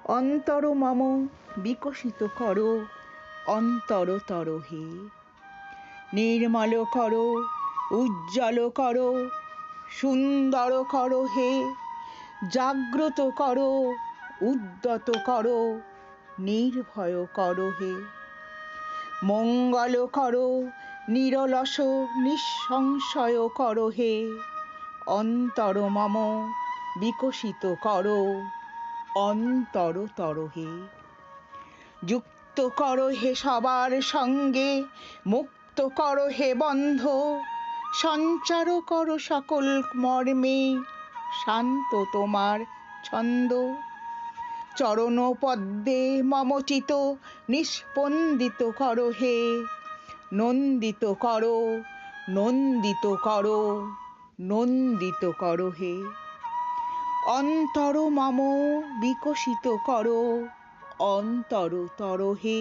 অন্তর মম বিকশিত করো অন্তরতর হে। নির্মল করো, উজ্জ্বল করো, সুন্দর করো হে। জাগ্রত করো, উদ্যত করো, নির্ভয় করো হে। মঙ্গল করো, নিরলস নিঃসংশয় করো হে। অন্তর মম বিকশিত করো অন্তরতর হে। যুক্ত করো হে সবার সঙ্গে, মুক্ত করো হে বন্ধ। সঞ্চার করো সকল মর্মে, শান্ত তোমার ছন্দ। চরণ পদ্মে মম চিত নিস্পন্দিত করো হে। নন্দিত করো, নন্দিত করো, নন্দিত করো হে। অন্তর মম বিকশিত করো অন্তরতর হে।